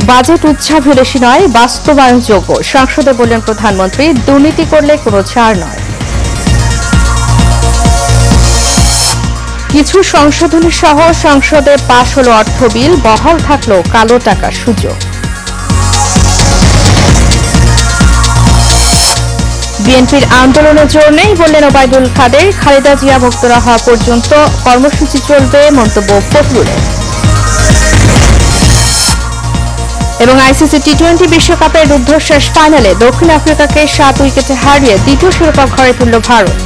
Budget উচ্চাভিলাষী নয়, বাস্তবায়নযোগ্য। সংসদে বললেন প্রধানমন্ত্রী, দুর্নীতি করলে কোনো ছাড় নয়। কিছু সংশোধনী সহ সংসদে পাশ হলো অর্থ বিল, বহাল থাকলো কালো টাকার সুযোগ। বিএনপির আন্দোলনের জোর নেই বললেন ওবায়দুল কাদের। খালেদা জিয়া মুক্তরা হওয়া পর্যন্ত কর্মসূচি চলবে, মন্তব্য ফখরুলের। এবং আইসিসি টি-20 বিশ্বকাপের রুদ্ধশ্বাস ফাইনালে দক্ষিণ আফ্রিকাকে 7 উইকেটে হারিয়ে দ্বিতীয় শিরোপা ঘরে তুলল ভারত।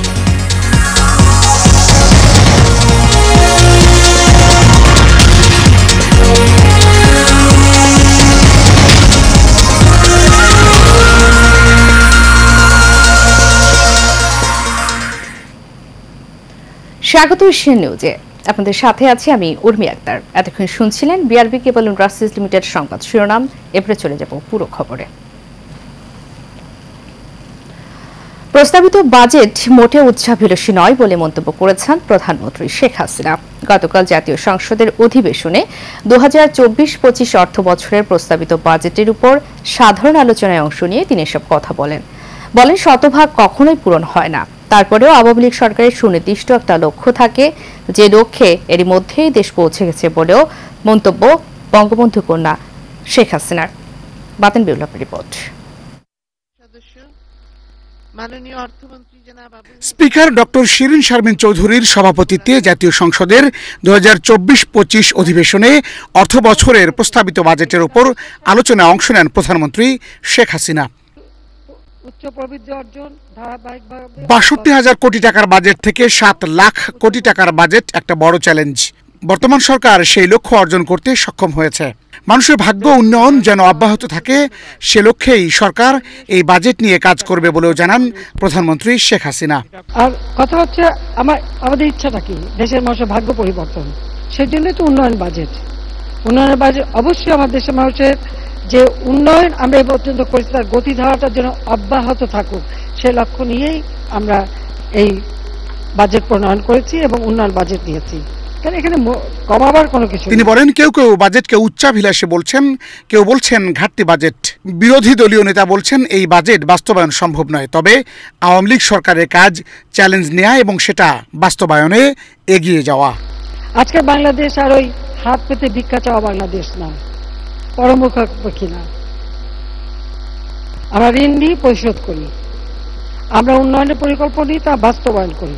স্বাগত এশিয়ান নিউজে, আপনাদের সাথে আছি আমি উর্মি আক্তার। এতক্ষণ শুনছিলেন বিআরবি কেবল ইন্ডাস্ট্রিজ লিমিটেড সংবাদ শিরোনাম। এবারে চলে যাব পুরো খবরে। প্রস্তাবিত বাজেট মোটেও উচ্চাভিলাষী নয় বলে মন্তব্য করেছেন প্রধানমন্ত্রী শেখ হাসিনা। গতকাল জাতীয় সংসদের অধিবেশনে 2024-25 অর্থ বছরের প্রস্তাবিত বাজেটের উপর সাধারণ আলোচনায় অংশ নিয়ে তিনি এসব কথা বলেন। শতভাগ কখনোই পূরণ হয় না, তারপরেও আওয়ামী লীগ সরকারের সুনির্দিষ্ট একটা লক্ষ্য থাকে, যে লক্ষ্যে এরই মধ্যেই দেশ পৌঁছে গেছে বলেও মন্তব্য বঙ্গবন্ধু কন্যা শেখ হাসিনার। বাতেন বিপ্লবের report. Speaker doctor Shirin Sharmin চৌধুরীর সভাপতিত্বে জাতীয় সংসদের 2024-25 অধিবেশনে অর্থ বছরের প্রস্তাবিত বাজেটের উপর আলোচনায় অংশ নেন প্রধানমন্ত্রী শেখ হাসিনা। 62,000 কোটি টাকার বাজেট থেকে 7 লাখ কোটি টাকার বাজেট একটা বড় চ্যালেঞ্জ। বর্তমান সরকার সেই লক্ষ্য অর্জন করতে সক্ষম হয়েছে। মানুষের ভাগ্য উন্নয়ন যেন অব্যাহত থাকে, সে লক্ষ্যেই সরকার এই বাজেট নিয়ে কাজ করবে বলেও জানান প্রধানমন্ত্রী শেখ হাসিনা। আর কথা হচ্ছে আমাদের ইচ্ছাটা কি, দেশের মানুষের ভাগ্য পরিবর্তন। সেই জন্যই তো উন্নয়নের বাজেট। অবশ্যই আমার দেশের মানুষের যে উন্নয়ন আমরা এই পর্যন্ত করেছি তার গতিধারাটার জন্য অব্যাহত থাকুক, সেই লক্ষ্য নিয়েই আমরা এই বাজেট প্রণয়ন করেছি এবং উন্নয়ন বাজেট দিয়েছি। এখানে কমাবার কোনো কিছু। তিনি বলেন, কেউ কেউ বাজেটকে উচ্চাভিলাষী বলছেন, কেউ বলছেন ঘাটতি বাজেট। বিরোধী দলীয় নেতা বলছেন এই বাজেট বাস্তবায়ন সম্ভব নয়। তবে আওয়ামী লীগ সরকারের কাজ চ্যালেঞ্জ নেওয়া এবং সেটা বাস্তবায়নে এগিয়ে যাওয়া। আজকে বাংলাদেশ আর ওই হাত পেতে ভিক্ষা চাওয়া বাংলাদেশ না, পরমুখাপেক্ষী না। আমরা ঋণ নিয়ে পরিশোধ করি, আমরা উন্নয়নের পরিকল্পনা নিয়ে তা বাস্তবায়ন করি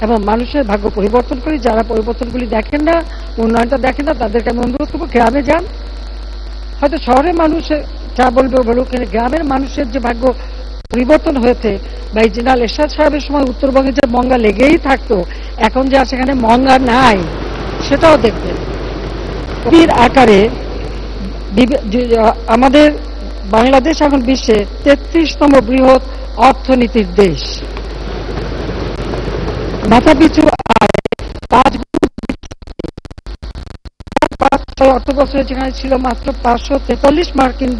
এবং মানুষের ভাগ্য পরিবর্তন করি। যারা পরিবর্তনগুলি দেখেন না, উন্নয়নটা দেখেন না, তাদেরকে আমি অনুরোধ করবো গ্রামে যান। হয়তো শহরের মানুষ যা বলবে বলুক, গ্রামের মানুষের যে ভাগ্য পরিবর্তন হয়েছে, বা এই জেনারেল এরশাদ সাহেবের সময় উত্তরবঙ্গে যে মঙ্গা লেগেই থাকতো, এখন যে সেখানে মঙ্গা নাই সেটাও দেখবেন। আকারে আমাদের বাংলাদেশ এখন বিশ্বের 33তম বৃহৎ অর্থনীতির দেশ। মাথাপিছু আয় 5 অর্থ বছরে যেখানে ছিল মাত্র $543 মার্কিন,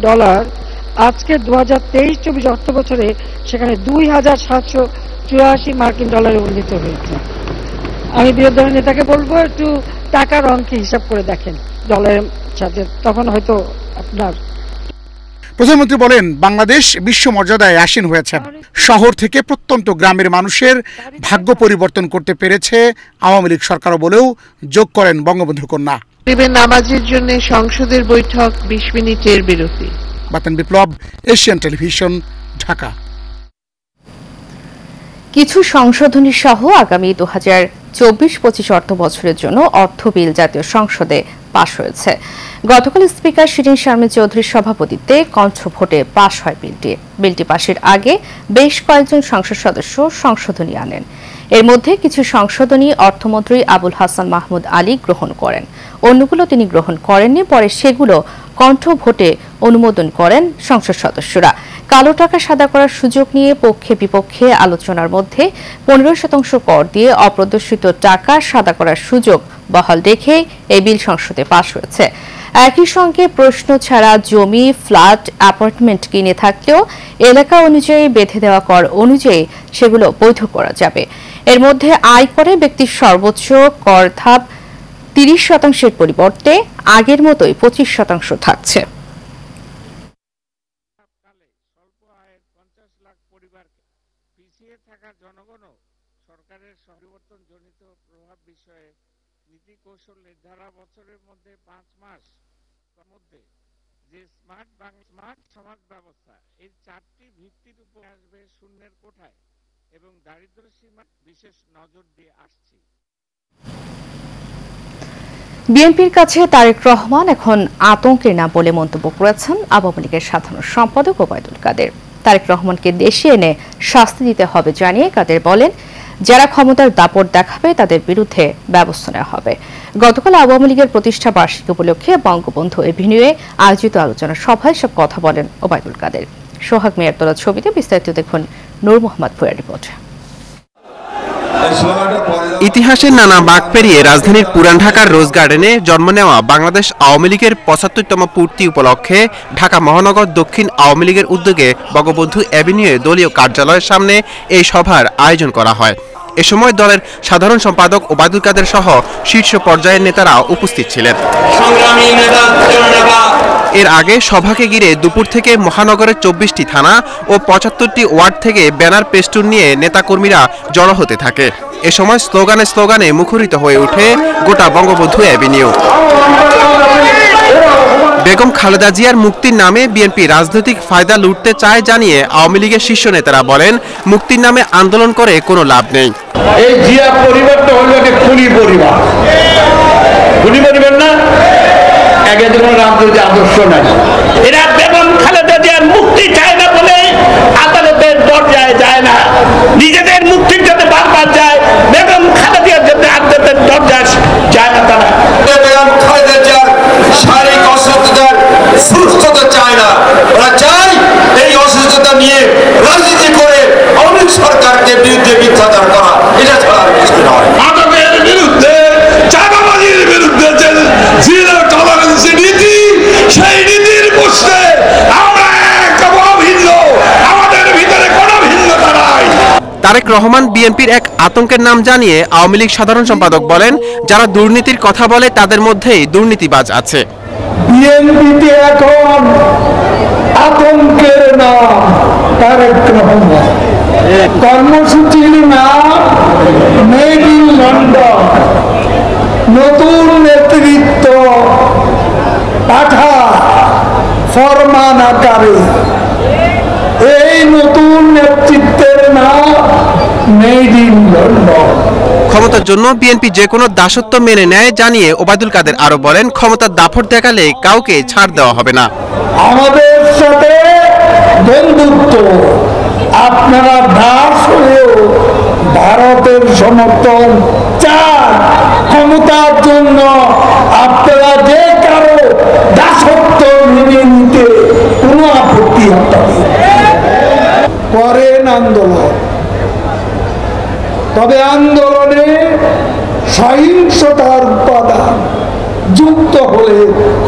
আজকে 2023-24 অর্থ বছরে সেখানে $2,784 মার্কিন উন্নীত হয়েছে। আমি বিরোধী দলের নেতাকে বলবো একটু টাকার অঙ্কে হিসাব করে দেখেন ডলারের সাথে, তখন হয়তো আপনার। প্রধানমন্ত্রী বলেন, বাংলাদেশ বিশ্ব মর্যাদায় আসীন হয়েছে। শহর থেকে প্রত্যন্ত গ্রামের মানুষের ভাগ্য পরিবর্তন করতে পেরেছে আওয়ামী লীগ সরকারও বলেও যোগ করেন বঙ্গবন্ধু কন্যা। নামাজের জন্য সংসদের বৈঠক 20 মিনিটের বিরতি। বাতেন বিপ্লব, এশিয়ান টেলিভিশন, ঢাকা। কিছু সংশোধনী সহ আগামী 2024-25 অর্থ বছরের জন্য অর্থ বিল জাতীয় সংসদে পাশ হয়েছে। গতকাল স্পিকার শিরিন শারমিন চৌধুরীর সভাপতিত্বে কণ্ঠভোটে পাশ হয় বিলটি পাশের আগে বেশ কয়েকজন সংসদ সদস্য সংশোধনী আনেন। এর মধ্যে কিছু সংশোধনী অর্থমন্ত্রী আবুল হাসান মাহমুদ আলী গ্রহণ করেন, অন্যগুলো তিনি গ্রহণ করেননি। পরে সেগুলো কণ্ঠভোটে অনুমোদন করেন সংসদ সদস্যরা। কালো টাকা সাদা করার সুযোগ নিয়ে পক্ষে বিপক্ষে আলোচনার মধ্যে 15% কর দিয়ে অপ্রদর্শিত টাকা সাদা করার সুযোগ বহাল রেখে এই বিল সংসদে পাশ হয়েছে। একই সঙ্গে প্রশ্ন ছাড়া জমি, ফ্ল্যাট, অ্যাপার্টমেন্ট কিনে থাকলেও এলাকা অনুযায়ী বেঁধে দেওয়া কর অনুযায়ী সেগুলো বৈধ করা যাবে। এর মধ্যে আয়করে ব্যক্তির সর্বোচ্চ কর ধাপ 30%-এর পরিবর্তে আগের মতোই 25% থাকছে। কৌশল ধারা বছরের মধ্যে 5 মাস মধ্যে যে স্মার্ট সমাজ ব্যবস্থা এই 4টি ভিত্তির উপর আসবে শূন্যের কোঠায় এবং দারিদ্র্য সীমা বিশেষ নজর দিয়ে আসছি। বিএনপির কাছে তারেক রহমান এখন আতঙ্কের নাম বলে মন্তব্য করেছেন আওয়ামী লীগের সাধারণ সম্পাদক ওবায়দুল কাদের। তারেক রহমানকে দেশে এনে শাস্তি দিতে হবে জানিয়ে কাদের বলেন, যারা ক্ষমতার দাপট দেখাবে তাদের বিরুদ্ধে ব্যবস্থা নেওয়া হবে। গতকাল আওয়ামী লীগের প্রতিষ্ঠা বার্ষিকী উপলক্ষে বঙ্গবন্ধু এভিনিউয়ে আয়োজিত আলোচনা সভায় সব কথা বলেন ওবায়দুল কাদের। সোহাগ মিয়ার তোলা ছবিতে বিস্তারিত দেখুন নূর মোহাম্মদ ফুয়ার রিপোর্টে। ইতিহাসের নানা বাঁক পেরিয়ে রাজধানীর পুরান ঢাকার রোজ গার্ডেনে জন্ম নেওয়া বাংলাদেশ আওয়ামী লীগের ৭৫তম পূর্তি উপলক্ষে ঢাকা মহানগর দক্ষিণ আওয়ামী লীগের উদ্যোগে বঙ্গবন্ধু এভিনিউয়ে দলীয় কার্যালয়ের সামনে এই সভার আয়োজন করা হয়। এ সময় দলের সাধারণ সম্পাদক ওবায়দুল কাদের সহ শীর্ষ পর্যায়ের নেতারা উপস্থিত ছিলেন। এর আগে সভাকে ঘিরে দুপুর থেকে মহানগরের ২৪টি থানা ও ৭৫টি ওয়ার্ড থেকে ব্যানার পেস্টুন নিয়ে নেতাকর্মীরা জড়ো হতে থাকে। এ সময় স্লোগানে মুখরিত হয়ে ওঠে গোটা বঙ্গবন্ধু এভিনিউ। বেগম খালেদা জিয়ার মুক্তির নামে বিএনপি রাজনৈতিক ফায়দা লুটতে চায় জানিয়ে আওয়ামী লীগের শীর্ষ নেতারা বলেন, মুক্তির নামে আন্দোলন করে কোনো লাভ নেই। এই জিয়া পরিবারটা হলো একটা খুনি পরিবার, খুনি পরিবার না, একের রাজনৈতিক আদর্শ নাই। এরা বেগম খালেদা জিয়ার মুক্তি চায় না বলে আদালতের দরজায় যায় না, নিজেদের মুক্তির যাতে বারবার যায়, বেগম খালেদা জিয়ার যাতে আদালতের দরজায় যায় না তারা। বেগম খালেদা জিয়ার শারীরিক অসুস্থতার সুস্থতা চায় না, ওরা চায় এই অসুস্থতা নিয়ে রাজনীতি করে অনেক সরকারকে বিরুদ্ধে মিথ্যাচার করা, এটা ছাড়া কিছু নয়। মাদকের বিরুদ্ধে, চাঁদাবাজির বিরুদ্ধে যে জিরো টলারেন্স নীতি, সেই নীতির পুষ্টে আমরা এক অভিন্ন, আমাদের ভিতরে কোনো ভিন্নতা নাই। তারেক রহমান বিএনপির এক আতঙ্কের নাম জানিয়ে আওয়ামী লীগ সাধারণ সম্পাদক বলেন, যারা দুর্নীতির কথা বলে তাদের মধ্যেই দুর্নীতিবাজ আছে। বিএনপিতে এখন আতঙ্কের নাম তারেক রহমান, কর্মসূচির নাম মেড ইন লন্ডন, নতুন নেতৃত্ব পাঠা ফরমান আকারে। এই নতুন নেতৃত্বের নাম মেড ইন লন্ডন। ক্ষমতার জন্য বিএনপি যে কোনো দাসত্ব মেনে নেয় জানিয়ে ওবায়দুল কাদের আরো বলেন, ক্ষমতার দাপট দেখালে কাউকে ছাড় দেওয়া হবে না। আমাদের সাথে বন্ধুত্ব, আপনারা দাস হয়েও ভারতের সমর্থন চান, ক্ষমতার জন্য আপনারা যে কারো দাসত্ব মেনে নিতে কোনো আপত্তি হবে করেন আন্দোলন, তবে আন্দোলনে সহিংসতার উপাদান যুক্ত হলে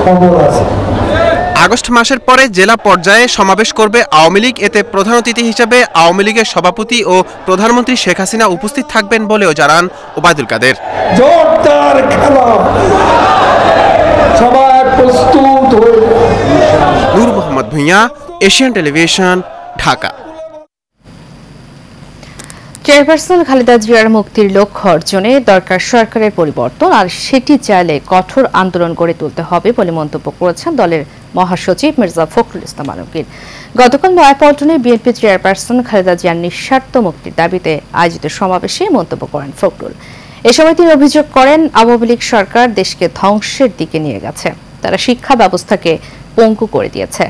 খবর আছে। আগস্ট মাসের পরে জেলা পর্যায়ে সমাবেশ করবে আওয়ামী লীগ। এতে প্রধান অতিথি হিসেবে আওয়ামী লীগের সভাপতি ও প্রধানমন্ত্রী শেখ হাসিনা উপস্থিত থাকবেন বলেও জানান ওবায়দুল কাদের। জোরদার খেলা, সবাই প্রস্তুত হয়ে। Nur Mohammad Bhuiyan, Asian Television, Dhaka. Chairperson Khaleda জিয়ার মুক্তির লক্ষ্য অর্জনে দরকার সরকারের পরিবর্তন, আর সেটি চাইলে কঠোর আন্দোলন গড়ে তুলতে হবে বলে মন্তব্য করেছেন দলের মহাসচিব মির্জা ফখরুল ইসলাম আলমগীর। গতকাল নয়াপল্টনে বিএনপি চেয়ারপারসন খালেদা জিয়ার নিঃস্বার্থ মুক্তির দাবিতে আয়োজিত সমাবেশে মন্তব্য করেন ফখরুল। এ সময় তিনি অভিযোগ করেন, আওয়ামী লীগ সরকার দেশকে ধ্বংসের দিকে নিয়ে গেছে। তারা শিক্ষা ব্যবস্থাকে পঙ্গু করে দিয়েছে,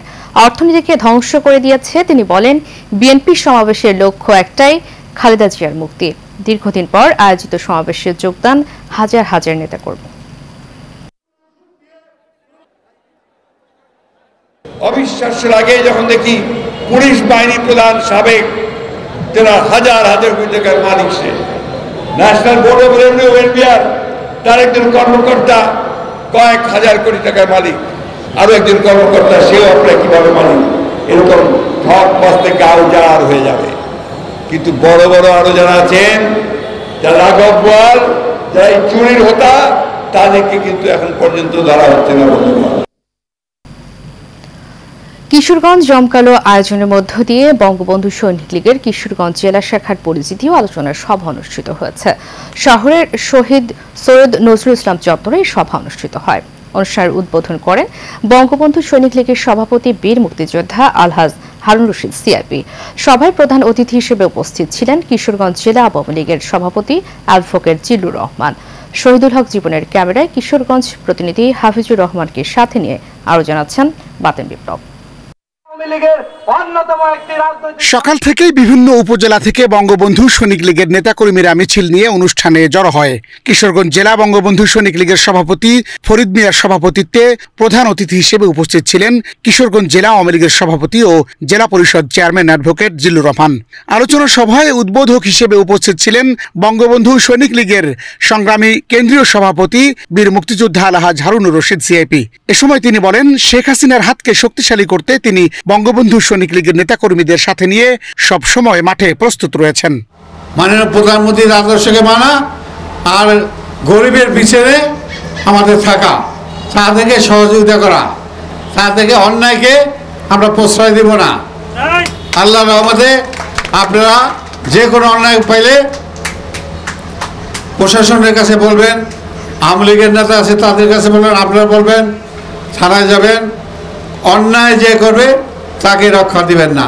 অর্থনীতিকে ধ্বংস করে দিয়েছে। তিনি বলেন, বিএনপি সমাবেশের লক্ষ্য একটাই, খালেদা জিয়ার মুক্তি। দীর্ঘদিন পর আয়োজিত সমাবেশে যোগদান হাজার হাজার নেতাকর্মী। অবিশ্বাস্য লাগে যখন দেখি পুলিশ বাহিনী প্রধান সাবেক যারা হাজার হাজার কোটি টাকার মালিক, সে National Board of Revenue NBR তার একজন কর্মকর্তা কয়েক হাজার কোটি টাকার মালিক, আরো একজন কর্মকর্তা সেও আপনার কিভাবে মালিক। এরকম ঠক বাঁচতে গাও জার হয়ে যাবে। কিন্তু বড় বড় আরো যারা আছেন, যারা রাঘব বোয়াল, যারা এই চুরির হোতা, তাদেরকে কিন্তু এখন পর্যন্ত ধরা হচ্ছে না। কিশোরগঞ্জ জমকালো আয়োজনের মধ্য দিয়ে বঙ্গবন্ধু সৈনিক লীগের কিশোরগঞ্জ জেলা শাখার পরিচিতি ও আলোচনার সভা অনুষ্ঠিত হয়েছে। শহরের শহীদ সৈয়দ নজরুল ইসলাম চত্বরে এই সভা অনুষ্ঠিত হয়। অনুষ্ঠানের উদ্বোধন করেন বঙ্গবন্ধু সৈনিক লীগের সভাপতি বীর মুক্তিযোদ্ধা আলহাজ হারুন রশিদ সিআইপি। সভায় প্রধান অতিথি হিসেবে উপস্থিত ছিলেন কিশোরগঞ্জ জেলা আওয়ামী লীগের সভাপতি অ্যাডভোকেট জিল্লুর রহমান। শহীদুল হক জীবনের ক্যামেরায় কিশোরগঞ্জ প্রতিনিধি হাফিজুর রহমানকে সাথে নিয়ে আরো জানাচ্ছেন বাতেন বিপ্লব। সকাল থেকেই বিভিন্ন উপজেলা থেকে বঙ্গবন্ধু সৈনিক লীগের নেতাকর্মীরা মিছিল নিয়ে অনুষ্ঠানে জড়ো হয়। কিশোরগঞ্জ জেলা বঙ্গবন্ধু সৈনিক লীগের সভাপতি ফরিদ মিয়ার সভাপতিত্বে প্রধান অতিথি হিসেবে উপস্থিত ছিলেন কিশোরগঞ্জ জেলা আওয়ামী লীগের সভাপতি ও জেলা পরিষদ চেয়ারম্যান অ্যাডভোকেট জিল্লুর রহমান। আলোচনা সভায় উদ্বোধক হিসেবে উপস্থিত ছিলেন বঙ্গবন্ধু সৈনিক লীগের সংগ্রামী কেন্দ্রীয় সভাপতি বীর মুক্তিযোদ্ধা আলহাজ হারুন রশিদ সিআইপি। এ সময় তিনি বলেন, শেখ হাসিনার হাতকে শক্তিশালী করতে তিনি বঙ্গবন্ধু সৈনিক লীগের নেতাকর্মীদের সাথে নিয়ে সব সময় মাঠে প্রস্তুত রয়েছেন। মাননীয় প্রধানমন্ত্রীর আদর্শকে মানা আর গরিবের পিছনে আমাদের থাকা, তাদেরকে সহযোগিতা করা, তাদেরকে অন্যায়কে আমরা প্রশ্রয় দেব না। আল্লাহর রহমতে আপনারা যে কোনো অন্যায় পাইলে প্রশাসনের কাছে বলবেন, আওয়ামী লীগের নেতা আছে তাদের কাছে বলবেন, আপনারা বলবেন, থানায় যাবেন। অন্যায় যে করবে তাকে রক্ষা দিবেন না।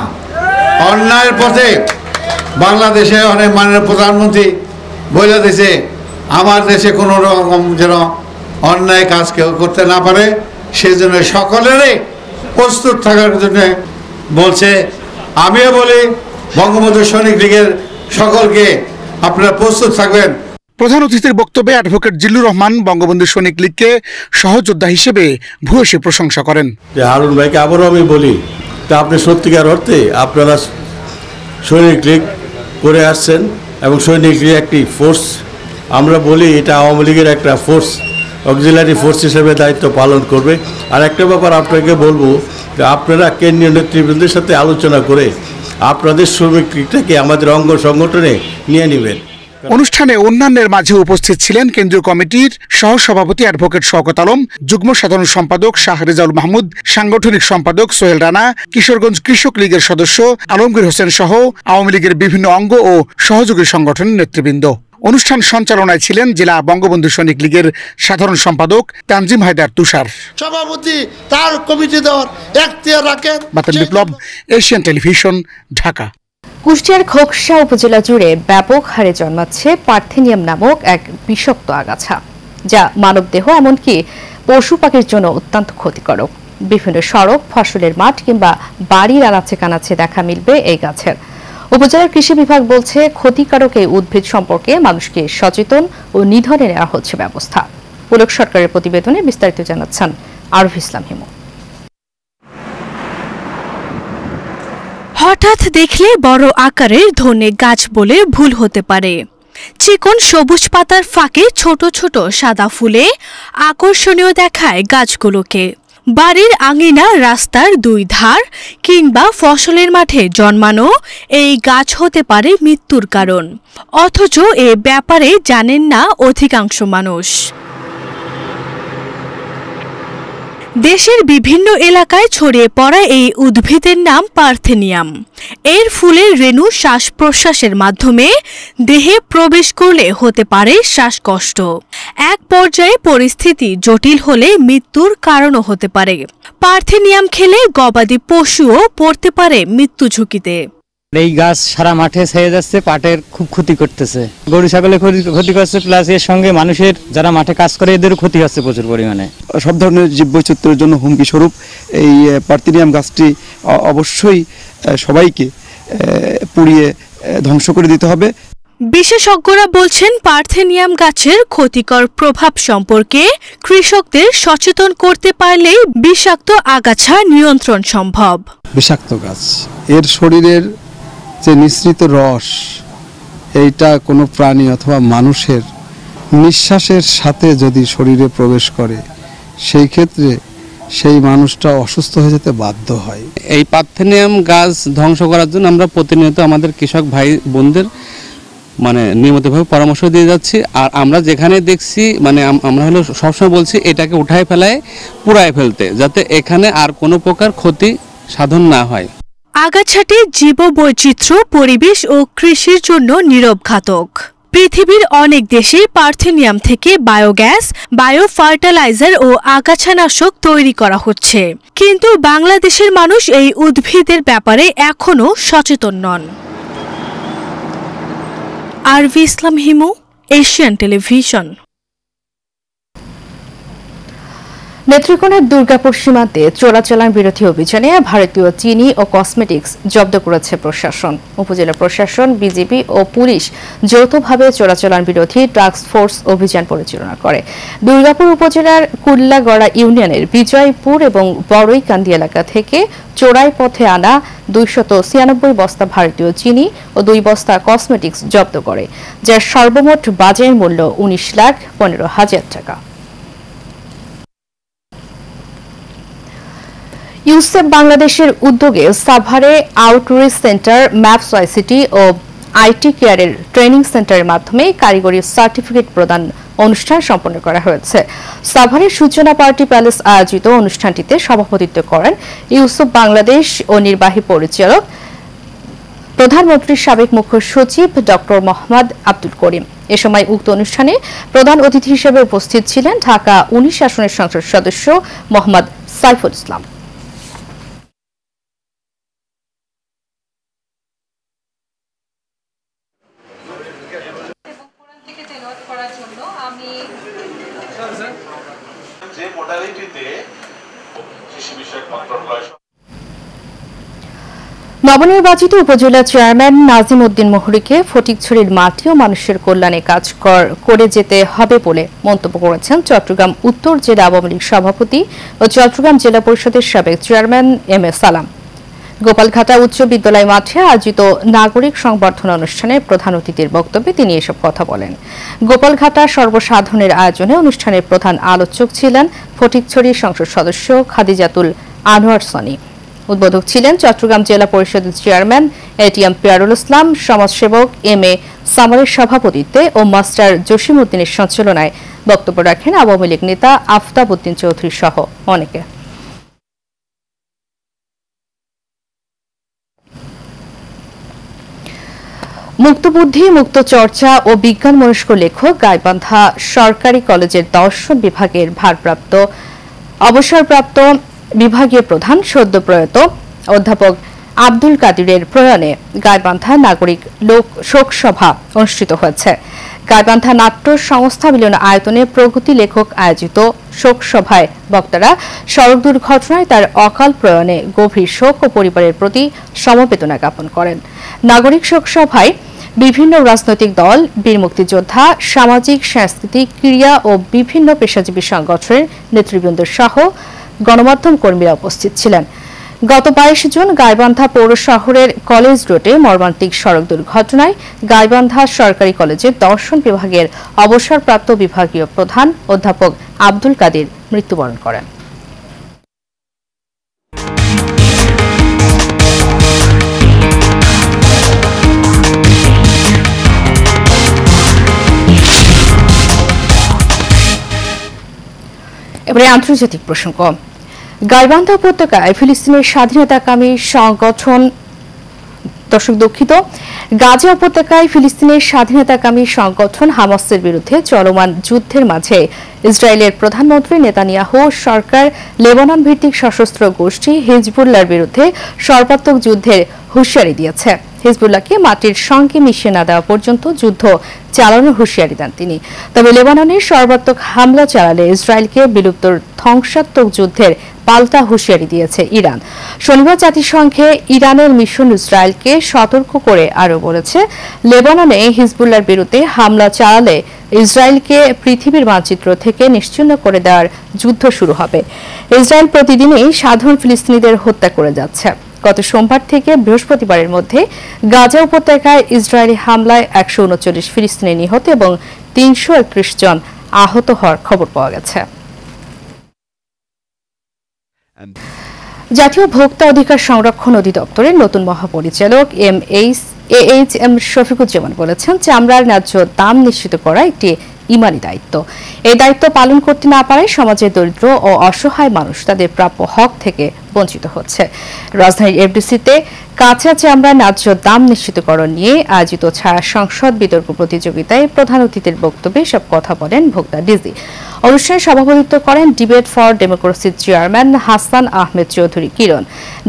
অন্যায়ের পথে বাংলাদেশে অনেক মাননীয় প্রধানমন্ত্রী বলে দিয়েছে, আমার দেশে কোনো রকম যেন অন্যায় কাজ কেউ করতে না পারে, সেজন্য সকলেরই প্রস্তুত থাকার জন্য বলছে। আমিও বলি বঙ্গবন্ধু সৈনিক লীগের সকলকে আপনারা প্রস্তুত থাকবেন। প্রধান অতিথির বক্তব্যে অ্যাডভোকেট জিল্লুর রহমান বঙ্গবন্ধু সৈনিক লীগকে সহযোদ্ধা হিসেবে ভূয়সী প্রশংসা করেন। হারুন ভাইকে আবারও আমি বলি, তা আপনি সত্যিকার অর্থে আপনারা সৈনিক লীগ করে আসছেন এবং সৈনিক লীগ একটি ফোর্স, আমরা বলি এটা আওয়ামী লীগের একটা ফোর্স, অক্সিলারি ফোর্স হিসেবে দায়িত্ব পালন করবে। আর একটা ব্যাপার আপনাকে বলবো যে আপনারা কেন্দ্রীয় নেতৃবৃন্দের সাথে আলোচনা করে আপনাদের শ্রমিক লীগটাকে আমাদের অঙ্গ সংগঠনে নিয়ে নেবেন। অনুষ্ঠানে অন্যান্যের মাঝে উপস্থিত ছিলেন কেন্দ্রীয় কমিটির সহসভাপতি অ্যাডভোকেট শওকত আলম, যুগ্ম সাধারণ সম্পাদক শাহ রেজাউল মাহমুদ, সাংগঠনিক সম্পাদক সোহেল রানা, কিশোরগঞ্জ কৃষক লীগের সদস্য আলমগীর হোসেন সহ আওয়ামী লীগের বিভিন্ন অঙ্গ ও সহযোগী সংগঠনের নেতৃবৃন্দ। অনুষ্ঠান সঞ্চালনায় ছিলেন জেলা বঙ্গবন্ধু সৈনিক লীগের সাধারণ সম্পাদক তানজিম হায়দার তুষার। সভাপতি তার কমিটি দেওয়ার এখতিয়ার রাখেন। বাতেন বিপ্লব, এশিয়ান টেলিভিশন, ঢাকা। কুষ্টিয়ার খোকসা উপজেলা জুড়ে ব্যাপক হারে জন্মাচ্ছে পার্থেনিয়াম নামক এক বিষাক্ত আগাছা, যা মানবদেহ এমনকি পশু পাখির জন্য অত্যন্ত ক্ষতিকারক। বিভিন্ন সড়ক, ফসলের মাঠ কিংবা বাড়ির আনাচে কানাচে দেখা মিলবে এই গাছের। উপজেলার কৃষি বিভাগ বলছে, ক্ষতিকারক এই উদ্ভিদ সম্পর্কে মানুষকে সচেতন ও নিধনে নেওয়া হচ্ছে ব্যবস্থা। পুলক সরকারের প্রতিবেদনে বিস্তারিত জানাচ্ছেন আরফ ইসলাম হিমু। হঠাৎ দেখলে বড় আকারের ধনে গাছ বলে ভুল হতে পারে। চিকন সবুজ পাতার ফাঁকে ছোট ছোট সাদা ফুলে আকর্ষণীয় দেখায় গাছগুলোকে। বাড়ির আঙিনা, রাস্তার দুই ধার কিংবা ফসলের মাঠে জন্মানো এই গাছ হতে পারে মৃত্যুর কারণ, অথচ এ ব্যাপারে জানেন না অধিকাংশ মানুষ। দেশের বিভিন্ন এলাকায় ছড়িয়ে পড়া এই উদ্ভিদের নাম পার্থেনিয়াম। এর ফুলের রেণু শ্বাস প্রশ্বাসের মাধ্যমে দেহে প্রবেশ করলে হতে পারে শ্বাসকষ্ট। এক পর্যায়ে পরিস্থিতি জটিল হলে মৃত্যুর কারণও হতে পারে। পার্থেনিয়াম খেলে গবাদি পশুও পড়তে পারে মৃত্যু ঝুঁকিতে। এই গাছ সারা মাঠে ছেয়ে যাচ্ছে, পাটের খুব ক্ষতি করতেছে, গরু ছাগলের ক্ষতি করছে, প্লাস এর সঙ্গে মানুষের যারা মাঠে কাজ করে এদেরও ক্ষতি হচ্ছে প্রচুর পরিমাণে। সব ধরনের জীববৈচিত্র্যের জন্য হুমকি স্বরূপ এই পার্থেনিয়াম গাছটি অবশ্যই সবাইকে পুড়িয়ে ধ্বংস করে দিতে হবে। বিশেষজ্ঞরা বলছেন, পার্থেনিয়াম গাছের ক্ষতিকর প্রভাব সম্পর্কে কৃষকদের সচেতন করতে পারলেই বিষাক্ত আগাছা নিয়ন্ত্রণ সম্ভব। বিষাক্ত গাছ, এর শরীরের যে নিঃসৃত রস, এইটা কোনো প্রাণী অথবা মানুষের নিঃশ্বাসের সাথে যদি শরীরে প্রবেশ করে, সেই ক্ষেত্রে সেই মানুষটা অসুস্থ হয়ে যেতে বাধ্য হয়। এই পার্থেনিয়াম গাছ ধ্বংস করার জন্য আমরা প্রতিনিয়ত আমাদের কৃষক ভাই বোনদের নিয়মিতভাবে পরামর্শ দিয়ে যাচ্ছি। আর আমরা যেখানে দেখছি আমরা হলো সবসময় বলছি এটাকে উঠায় ফেলায় পুড়ায় ফেলতে, যাতে এখানে আর কোনো প্রকার ক্ষতি সাধন না হয়। আগাছাটি জীববৈচিত্র্য, পরিবেশ ও কৃষির জন্য নীরব ঘাতক। পৃথিবীর অনেক দেশে পার্থেনিয়াম থেকে বায়োগ্যাস, বায়ো ফার্টিলাইজার ও আগাছানাশক তৈরি করা হচ্ছে, কিন্তু বাংলাদেশের মানুষ এই উদ্ভিদের ব্যাপারে এখনো সচেতন নন। আরভি ইসলাম হিমু, এশিয়ান টেলিভিশন। নেত্রকোনার দুর্গাপুর সীমান্তে চোরাচালান বিরোধী অভিযানে ভারতীয় চিনি ও কসমেটিক্স জব্দ করেছে প্রশাসন। উপজেলা প্রশাসন, বিজিবি ও পুলিশ যৌথভাবে চোরাচালান বিরোধী টাস্ক ফোর্স অভিযান পরিচালনা করে। দুর্গাপুর উপজেলার কুল্লাগড়া ইউনিয়নের বিজয়পুর এবং বড়ইকান্দি এলাকা থেকে চোরাই পথে আনা 296 বস্তা ভারতীয় চিনি ও 2 বস্তা কসমেটিক্স জব্দ করে, যার সর্বমোট বাজার মূল্য 19,15,000 টাকা। ইউসেফ বাংলাদেশের উদ্যোগে সাভারে আউটরিচ সেন্টার, ম্যাপস আইসিটি ও আইটি কেয়ারের ট্রেনিং সেন্টারের মাধ্যমে কারিগরি সার্টিফিকেট প্রদান অনুষ্ঠান সম্পন্ন করা হয়েছে। সাভারের সূচনা পার্টি প্যালেস আয়োজিত অনুষ্ঠানটিতে সভাপতিত্ব করেন ইউসেফ বাংলাদেশ ও নির্বাহী পরিচালক, প্রধানমন্ত্রীর সাবেক মুখ্য সচিব ডক্টর মোহাম্মদ আব্দুল করিম। এ সময় উক্ত অনুষ্ঠানে প্রধান অতিথি হিসেবে উপস্থিত ছিলেন ঢাকা 19 আসনের সংসদ সদস্য মোহাম্মদ সাইফুল ইসলাম। নবনির্বাচিত উপজেলা চেয়ারম্যান নাজিম উদ্দিন মোহরীকে ফটিকছড়ির মাটি ও মানুষের কল্যাণে কাজ করে যেতে হবে বলে মন্তব্য করেছেন চট্টগ্রাম উত্তর জেলা আওয়ামী লীগ সভাপতি ও চট্টগ্রাম জেলা পরিষদের সাবেক চেয়ারম্যান এম এ সালাম। গোপালঘাটা উচ্চ বিদ্যালয় মাঠে আয়োজিত নাগরিক সংবর্ধনা অনুষ্ঠানে প্রধান অতিথির বক্তব্যে তিনি এসব কথা বলেন। গোপালঘাটা সর্বসাধারণের আয়োজনে অনুষ্ঠানের প্রধান আলোচক ছিলেন ফটিকছড়ি সংসদ সদস্য খাদিজাতুল আনোয়ার সনি। উদ্বোধক ছিলেন চট্টগ্রাম জেলা পরিষদের চেয়ারম্যান এটিএম পিয়ারুল ইসলাম, সমাজসেবক এম এ সামারের সভাপতিত্বে ও মাস্টার জসিম উদ্দিনের সঞ্চালনায় বক্তব্য রাখেন আওয়ামী লীগ নেতা আফতাব উদ্দিন চৌধুরী সহ অনেকে। মুক্তবুদ্ধি, মুক্ত চর্চা ও বিজ্ঞান মনস্ক লেখক গাইবান্ধা সরকারি কলেজের দর্শন বিভাগের ভারপ্রাপ্ত অবসরপ্রাপ্ত বিভাগীয় প্রধান সদ্য প্রয়াত অধ্যাপক আব্দুল কাদিরের প্রয়াণে গাইবান্ধা নাগরিক লোক শোক সভা অনুষ্ঠিত হয়েছে। গাইবান্ধা নাট্য সংস্থা মিলন আয়তনে প্রগতি লেখক আয়োজিত শোক সভায় বক্তারা সড়ক দুর্ঘটনায় তার অকাল প্রয়াণে গভীর শোক ও পরিবারের প্রতি সমবেদনা জ্ঞাপন করেন। নাগরিক শোক সভায় বিভিন্ন রাজনৈতিক দল, বীর মুক্তিযোদ্ধা, সামাজিক, সাংস্কৃতিক, ক্রীড়া ও বিভিন্ন পেশাজীবী সংগঠনের নেতৃবৃন্দ সহ গণমাধ্যম কর্মীরা উপস্থিত ছিলেন। গত 22 জুন গাইবান্ধা পৌর শহরের কলেজ রোডে মর্মান্তিক সড়ক দুর্ঘটনায় গাইবান্ধা সরকারি কলেজের দর্শন বিভাগের অবসরপ্রাপ্ত বিভাগীয় প্রধান অধ্যাপক আব্দুল কাদির মৃত্যুবরণ করেন। এবারে আন্তর্জাতিক প্রসঙ্গ। গাইবান্ধা উপত্যকায় ফিলিস্তিনের স্বাধীনতাকামী সংগঠন গাজা উপত্যকায় ফিলিস্তিনের স্বাধীনতাকামী সংগঠন হামাসের বিরুদ্ধে চলমান যুদ্ধের মাঝে ইসরায়েলের প্রধানমন্ত্রী নেতানিয়াহু সরকার লেবানন ভিত্তিক সশস্ত্র গোষ্ঠী হিজবুল্লাহর বিরুদ্ধে সর্বাত্মক যুদ্ধের হুঁশিয়ারি দিয়েছে। হিজবুল্লাহকে মাটির সঙ্গে মিশিয়ে না দেওয়া পর্যন্ত যুদ্ধ চালানোর হুঁশিয়ারি দেন তিনি। তবে লেবাননের সর্বাত্মক হামলা চালালে ইসরায়েলকে বিলুপ্ত ধ্বংসাত্মক যুদ্ধের পাল্টা হুঁশিয়ারি দিয়েছে ইরান। শনিবার জাতিসংঘে ইরানের মিশন ইসরায়েলকে সতর্ক করে আরও বলেছে, লেবাননে হিজবুল্লাহর বিরুদ্ধে হামলা চালালে ইসরায়েলকে পৃথিবীর মানচিত্র থেকে নিশ্চিহ্ন করে দেওয়ার যুদ্ধ শুরু হবে। ইসরায়েল প্রতিদিনই সাধারণ ফিলিস্তিনিদের হত্যা করে যাচ্ছে। গত সোমবার থেকে বৃহস্পতিবারের মধ্যে গাজা উপত্যকায় ইসরায়েলি হামলায় 139 ফিলিস্তিনি নিহত এবং 331 জন আহত হওয়ার খবর পাওয়া গেছে। জাতীয় ভোক্তা অধিকার সংরক্ষণ অধিদপ্তরের নতুন মহাপরিচালক এম শফিকুজ্জামান বলেছেন, চামড়ার ন্যায্য দাম নিশ্চিত করা একটি ইমানি দায়িত্ব। এই দায়িত্ব পালন করতে না পারায় সমাজের দরিদ্র ও অসহায় মানুষ তাদের প্রাপ্য হক থেকে বঞ্চিত হচ্ছে। রাজধানীর এফডিসিতে কাঁচা চামড়ার ন্যায্য দাম নিশ্চিতকরণ নিয়ে আয়োজিত ছায়া সংসদ বিতর্ক প্রতিযোগিতায় প্রধান অতিথির বক্তব্যে সব কথা বলেন ভোক্তা ডিজি। অনুষ্ঠানে সভাপতিত্ব করেন ডিবেট ফর ডেমোক্রেসির chairman Hasan Ahmed Chowdhury Kiran.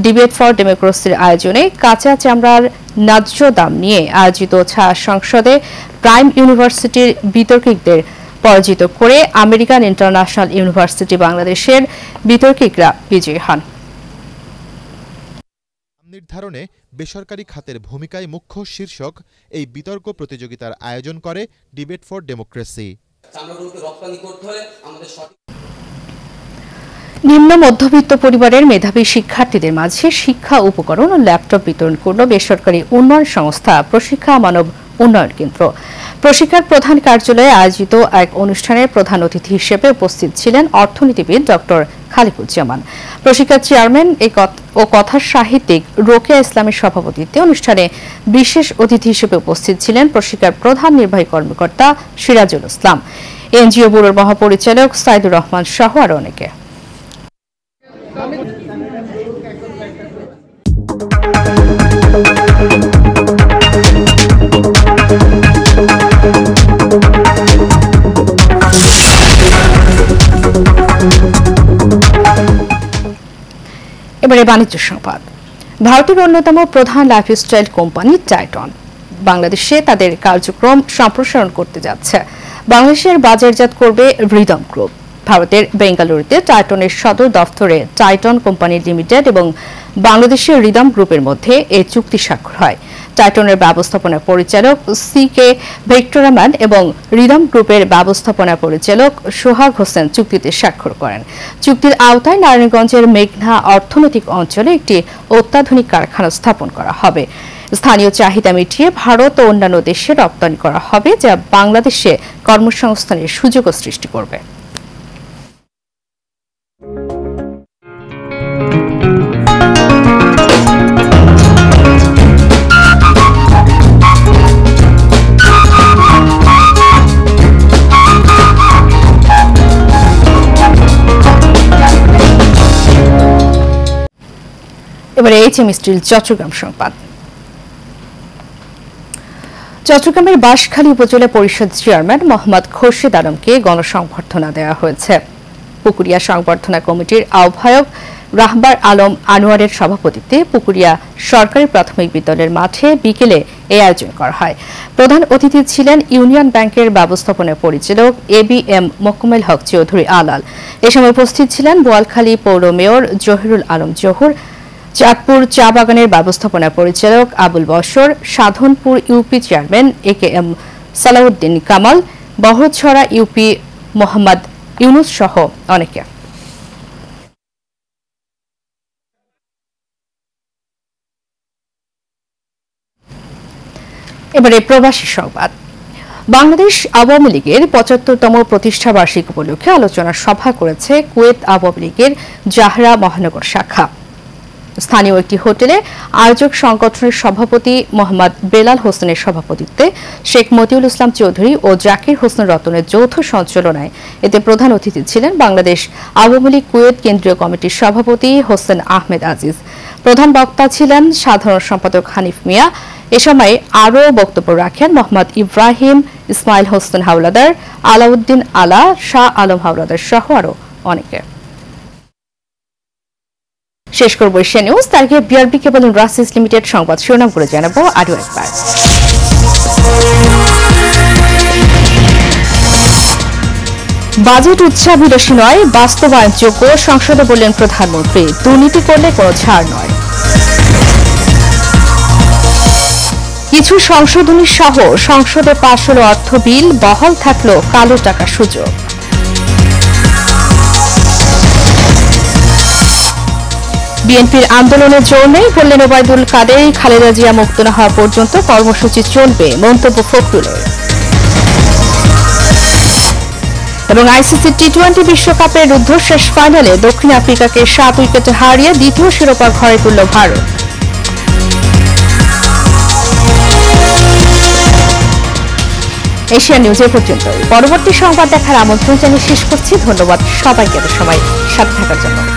Debate for ডেমোক্রেসির আয়োজনে কাঁচা চামড়ার ন্যায্য দাম নিয়ে আয়োজিত ছায়া সংসদে প্রাইম ইউনিভার্সিটির বিতর্কিকদের পরাজিত করে আমেরিকান ইন্টারন্যাশনাল ইউনিভার্সিটি বাংলাদেশের বিতর্কিকরা বিজয়ী হন। নির্ধারণে বেসরকারি খাতের ভূমিকায় মুখ্য শীর্ষক এই বিতর্ক প্রতিযোগিতার আয়োজন করে ডিবেট ফর ডেমোক্রেসি। নিম্ন মধ্যবিত্ত পরিবারের মেধাবী শিক্ষার্থীদের মাঝে শিক্ষা উপকরণ ও ল্যাপটপ বিতরণ করল বেসরকারি উন্নয়ন সংস্থা প্রশিক্ষা মানব উন্নয়ন কেন্দ্র। প্রশিক্ষার প্রধান কার্যালয়ে আয়োজিত এক অনুষ্ঠানে প্রধান অতিথি হিসেবে উপস্থিত ছিলেন অর্থনীতিবিদ ডক্টর খালিকুজ্জামান। প্রশিক্ষার চেয়ারম্যান ও কথার সাহিত্যিক রোকেয়া ইসলামের সভাপতিত্বে অনুষ্ঠানে বিশেষ অতিথি হিসেবে উপস্থিত ছিলেন প্রশিক্ষার প্রধান নির্বাহী কর্মকর্তা সিরাজুল ইসলাম, এনজিও ব্যুরোর মহাপরিচালক সাইদুর রহমান সহ আরো অনেকে। এবারে বাণিজ্য সংবাদ। ভারতের অন্যতম প্রধান লাইফস্টাইল কোম্পানি টাইটন বাংলাদেশে তাদের কার্যক্রম সম্প্রসারণ করতে যাচ্ছে। বাংলাদেশের বাজারজাত করবে রিদম গ্রুপ। ভারতের বেঙ্গালুরুতে টাইটনের সদর দফতরে টাইটন কোম্পানি লিমিটেড এবং বাংলাদেশের রিদম গ্রুপের মধ্যে এই চুক্তি স্বাক্ষর হয়। টাইটনের ব্যবস্থাপনা পরিচালক সি.কে ভিক্টোরাম্যান এবং রিদম গ্রুপের ব্যবস্থাপনা পরিচালক সোহাগ হোসেন চুক্তিতে স্বাক্ষর করেন। চুক্তির আওতায় নারায়ণগঞ্জের মেঘনা অর্থনৈতিক অঞ্চলে একটি অত্যাধুনিক কারখানা স্থাপন করা হবে। স্থানীয় চাহিদা মিটিয়ে ভারত ও অন্যান্য দেশে রপ্তানি করা হবে, যা বাংলাদেশে কর্মসংস্থানের সুযোগও সৃষ্টি করবে। এবারে এইচএম স্টিল চট্টগ্রাম সংবাদ। চট্টগ্রামের বাঁশখালী উপজেলা পরিষদ চেয়ারম্যান মোহাম্মদ খোরশেদ আলমকে গণসংবর্ধনা দেওয়া হয়েছে। পুকুরিয়া সংবর্ধনা কমিটির আহ্বায়ক রাহবার আলম আনোয়ারের সভাপতিত্বে পুকুরিয়া সরকারি প্রাথমিক বিদ্যালয়ের মাঠে বিকেলে এই আয়োজন করা হয়। প্রধান অতিথি ছিলেন ইউনিয়ন ব্যাংকের ব্যবস্থাপনা পরিচালক এবিএম মোকাম্মেল হক চৌধুরী আলাল। এ সময় উপস্থিত ছিলেন বোয়ালখালী পৌর মেয়র জহিরুল আলম জহুর, চাঁদপুর চা বাগানের ব্যবস্থাপনা পরিচালক Abul Bashar, Sadhanpur UP chairman AKM Salauddin Kamal, Baharchhara UP Mohammad Yunus সহ অনেকে। এবারে প্রবাসী সংবাদ। বাংলাদেশ আওয়ামী লীগের ৭৫তম প্রতিষ্ঠা বার্ষিকী উপলক্ষে আলোচনা সভা করেছে কুয়েত আওয়ামী লীগের জাহরা মহানগর শাখা। স্থানীয় একটি হোটেলে আয়োজক সংগঠনের সভাপতি মোহাম্মদ বেলাল হোসেনের সভাপতিত্বে শেখ মতিউল ইসলাম চৌধুরী ও জাকির হোসেন রতনের যৌথ সঞ্চালনায় এতে প্রধান অতিথি ছিলেন বাংলাদেশ আওয়ামী লীগ কুয়েত কেন্দ্রীয় কমিটির সভাপতি হোসেন আহমেদ আজিজ। প্রধান বক্তা ছিলেন সাধারণ সম্পাদক হানিফ মিয়া। এ সময় আরও বক্তব্য রাখেন মোহাম্মদ ইব্রাহিম, ইসমাইল হোসেন হাওলাদার, আলাউদ্দিন আলা, শাহ আলম হাওলাদার সহ আরও অনেকে। শেষ করব এশিয়া নিউজ। তার আগে বিআরবি কেবল ইন্ডাস্ট্রিজ লিমিটেড সংবাদ শিরোনামগুলো জানাবো আরও একবার। বাজেট উচ্চাভিলাষী নয়, বাস্তবায়নযোগ্য, সংসদে বললেন প্রধানমন্ত্রী। দুর্নীতি করলে কোনো ছাড় নয়। কিছু সংশোধনী সহ সংসদে পাশ হল অর্থ বিল, বহাল থাকলো কালো টাকা সুযোগ। বিএনপির আন্দোলনের জোর নেই বললেন ওবায়দুল কাদের। খালেদা জিয়া মুক্ত না হওয়া পর্যন্ত কর্মসূচি চলবে, মন্তব্য ফখরুলের। এবং আইসিসি টি-20 বিশ্বকাপের রুদ্ধশ্বাস ফাইনালে দক্ষিণ আফ্রিকাকে 7 উইকেটে হারিয়ে দ্বিতীয় শিরোপা ঘরে তুলল ভারত। এশিয়া নিউজে পর্যন্ত। পরবর্তী সংবাদ দেখার আমন্ত্রণ জানিয়ে শেষ করছি। ধন্যবাদ সবাইকে এত সময় সাথে থাকার জন্য।